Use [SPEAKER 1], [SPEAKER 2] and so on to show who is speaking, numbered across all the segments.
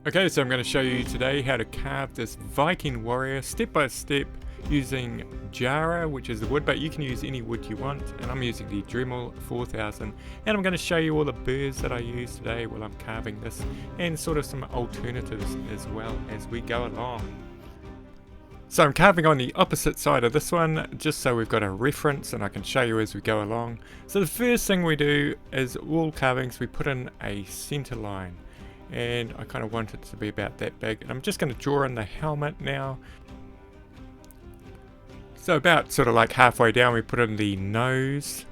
[SPEAKER 1] Okay, so I'm going to show you today how to carve this Viking warrior step by step using Jara, which is the wood, but you can use any wood you want, and I'm using the Dremel 4000, and I'm going to show you all the burrs that I use today while I'm carving this, and sort of some alternatives as well as we go along. So I'm carving on the opposite side of this one, just so we've got a reference and I can show you as we go along. So the first thing we do is all carvings, we put in a center line. And I kind of want it to be about that big, and I'm just going to draw in the helmet now. So about sort of like halfway down we put in the nose,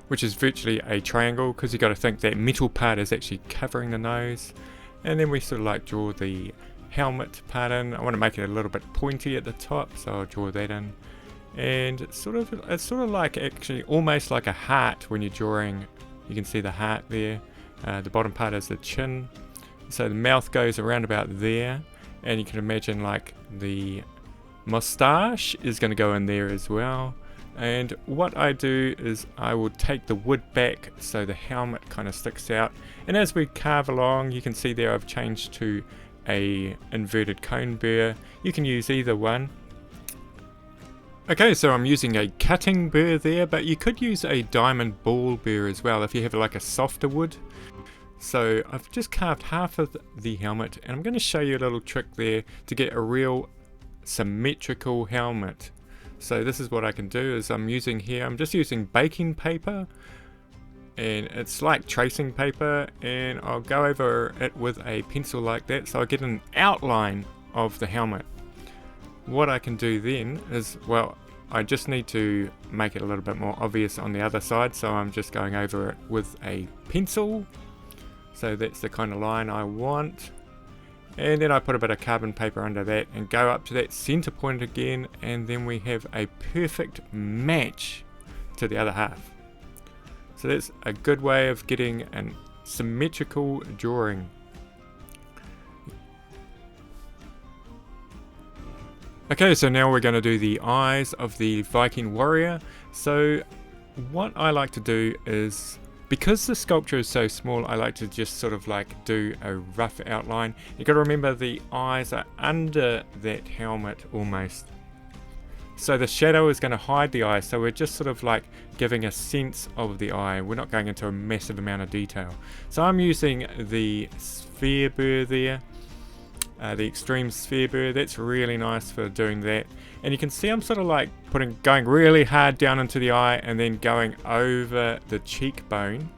[SPEAKER 1] which is virtually a triangle because you got to think that metal part is actually covering the nose, and then we sort of like draw the helmet part in. I want to make it a little bit pointy at the top, so I'll draw that in. And it's sort of like actually almost like a heart when you're drawing. You can see the heart there. The bottom part is the chin, so the mouth goes around about there, and you can imagine like the mustache is going to go in there as well. And what I do is I will take the wood back so the helmet kind of sticks out, and as we carve along you can see there I've changed to a inverted cone burr. You can use either one. Okay, so I'm using a cutting burr there, but you could use a diamond ball burr as well if you have like a softer wood. So I've just carved half of the helmet, and I'm going to show you a little trick there to get a real symmetrical helmet. So this is what I can do is I'm just using baking paper, and it's like tracing paper, and I'll go over it with a pencil like that so I get an outline of the helmet. What I can do then is, well, I just need to make it a little bit more obvious on the other side, so I'm just going over it with a pencil. So that's the kind of line I want. And then I put a bit of carbon paper under that and go up to that center point again, and then we have a perfect match to the other half. So that's a good way of getting a symmetrical drawing. Okay, so now we're going to do the eyes of the Viking warrior. So what I like to do is, because the sculpture is so small, I like to just sort of like do a rough outline. You got to remember the eyes are under that helmet almost. So the shadow is going to hide the eye, so we're just sort of like giving a sense of the eye. We're not going into a massive amount of detail. So I'm using the sphere burr there. The extreme sphere burr, that's really nice for doing that. And you can see I'm sort of like going really hard down into the eye and then going over the cheekbone,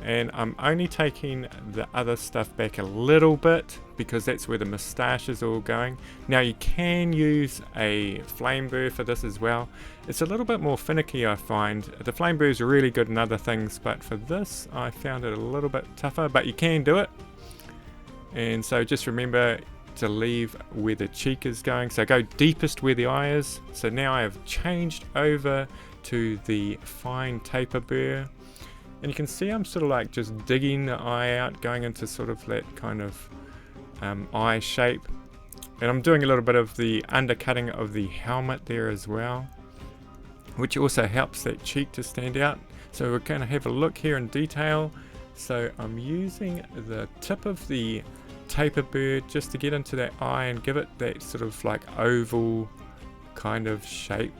[SPEAKER 1] and I'm only taking the other stuff back a little bit because that's where the moustache is all going. Now you can use a flame burr for this as well. It's a little bit more finicky, I find. The flame burrs are really good in other things, but for this I found it a little bit tougher, but you can do it. And so just remember to leave where the cheek is going, so go deepest where the eye is. So now I have changed over to the fine taper burr, and you can see I'm sort of like just digging the eye out, going into sort of that kind of eye shape, and I'm doing a little bit of the undercutting of the helmet there as well, which also helps that cheek to stand out. So we're going to have a look here in detail. So I'm using the tip of the taper burr just to get into that eye and give it that sort of like oval kind of shape.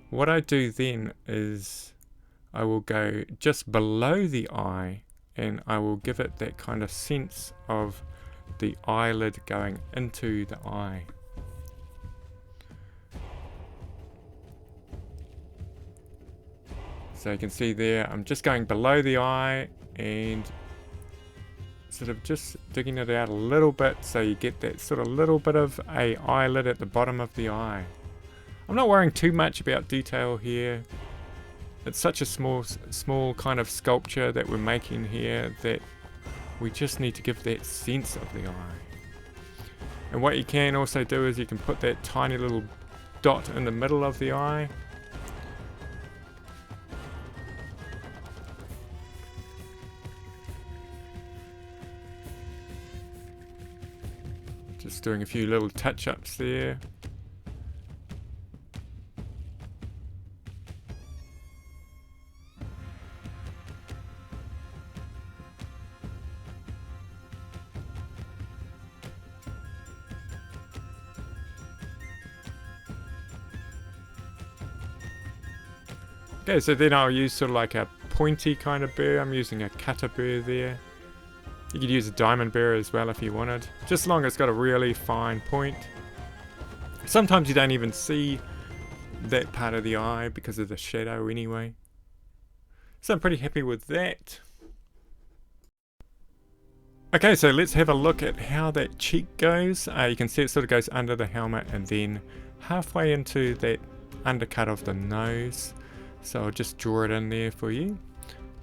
[SPEAKER 1] What I do then is I will go just below the eye, and I will give it that kind of sense of the eyelid going into the eye. So you can see there I'm just going below the eye and sort of just digging it out a little bit so you get that sort of little bit of a eyelid at the bottom of the eye. I'm not worrying too much about detail here. It's such a small kind of sculpture that we're making here that we just need to give that sense of the eye. And what you can also do is you can put that tiny little dot in the middle of the eye. Just doing a few little touch-ups there. Okay, so then I'll use sort of like a pointy kind of burr. I'm using a cutter burr there. You could use a diamond burr as well if you wanted, just as long as it's got a really fine point. Sometimes you don't even see that part of the eye because of the shadow anyway. So I'm pretty happy with that. Okay, so let's have a look at how that cheek goes. You can see it sort of goes under the helmet and then halfway into that undercut of the nose. So I'll just draw it in there for you.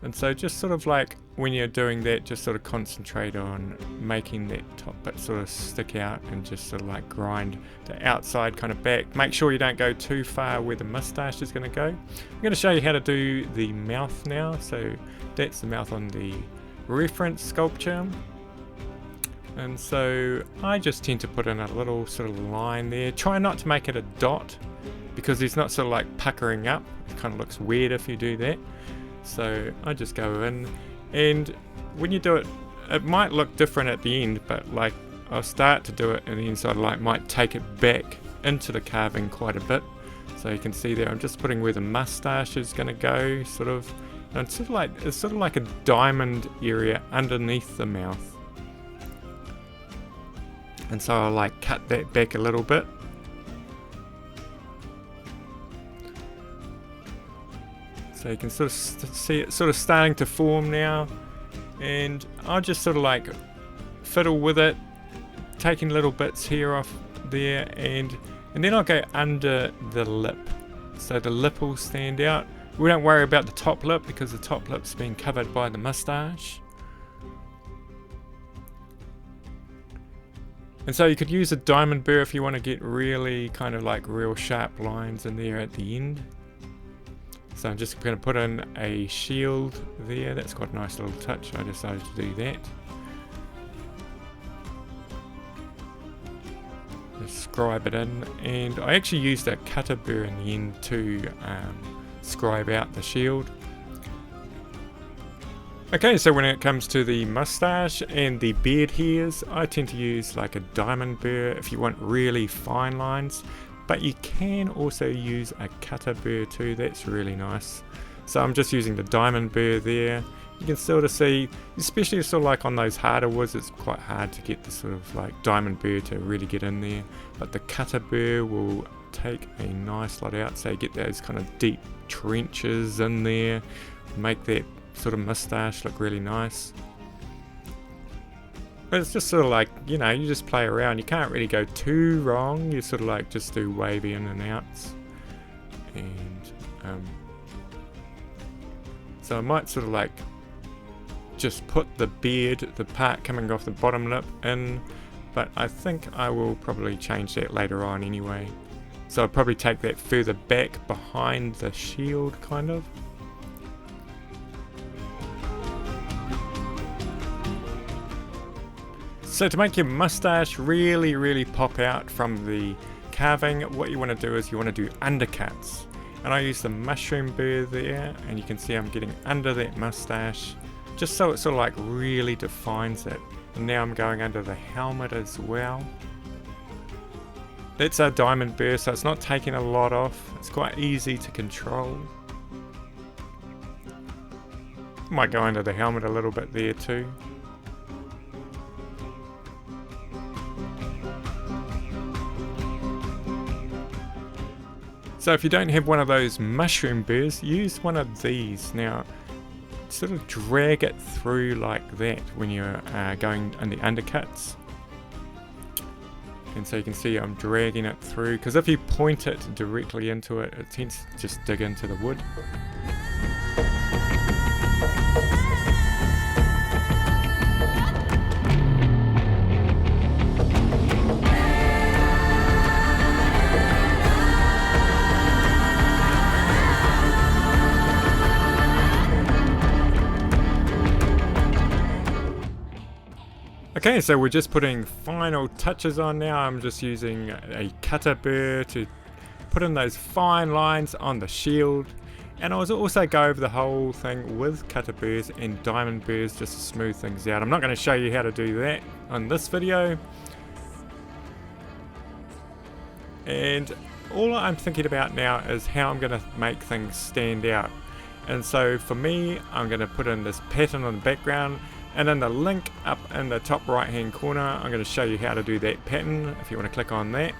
[SPEAKER 1] And so just sort of like when you're doing that, just sort of concentrate on making that top bit sort of stick out and just sort of like grind the outside kind of back. Make sure you don't go too far where the mustache is going to go. I'm going to show you how to do the mouth now. So that's the mouth on the reference sculpture. And so I just tend to put in a little sort of line there. Try not to make it a dot because it's not sort of like puckering up. It kind of looks weird if you do that. So I just go in, and when you do it, it might look different at the end, but like I'll start to do it and then sort of like might take it back into the carving quite a bit. So you can see there I'm just putting where the mustache is going to go, sort of, and it's sort of like a diamond area underneath the mouth. And so I'll like cut that back a little bit. So you can sort of see it sort of starting to form now, and I'll just sort of like fiddle with it, taking little bits here off there, and then I'll go under the lip, so the lip will stand out. We don't worry about the top lip because the top lip's been covered by the mustache. And so you could use a diamond burr if you want to get really kind of like real sharp lines in there at the end. So I'm just going to put in a shield there. That's got a nice little touch. I decided to do that. Just scribe it in, and I actually used a cutter burr in the end to scribe out the shield. Okay, so when it comes to the mustache and the beard hairs, I tend to use like a diamond burr if you want really fine lines. But you can also use a cutter burr too, that's really nice. So I'm just using the diamond burr there. You can sort of see, especially sort of like on those harder woods, it's quite hard to get the sort of like diamond burr to really get in there. But the cutter burr will take a nice lot out, so you get those kind of deep trenches in there, make that sort of mustache look really nice. But it's just sort of like, you know, you just play around. You can't really go too wrong. You sort of like just do wavy in and outs. And so I might sort of like just put the beard, the part coming off the bottom lip in. But I think I will probably change that later on anyway. So I'll probably take that further back behind the shield kind of. So to make your mustache really pop out from the carving, what you want to do is you want to do undercuts. And I use the mushroom burr there, and you can see I'm getting under that mustache, just so it sort of like really defines it. And now I'm going under the helmet as well. That's a diamond burr, so it's not taking a lot off. It's quite easy to control. Might go under the helmet a little bit there too. So if you don't have one of those mushroom burrs, use one of these. Now, sort of drag it through like that when you're going in the undercuts. And so you can see I'm dragging it through, because if you point it directly into it, it tends to just dig into the wood. Okay, so we're just putting final touches on now. I'm just using a cutter burr to put in those fine lines on the shield. And I was also go over the whole thing with cutter burrs and diamond burrs just to smooth things out. I'm not going to show you how to do that on this video. And all I'm thinking about now is how I'm going to make things stand out. And so for me, I'm going to put in this pattern on the background, and in the link up in the top right hand corner, I'm going to show you how to do that pattern if you want to click on that.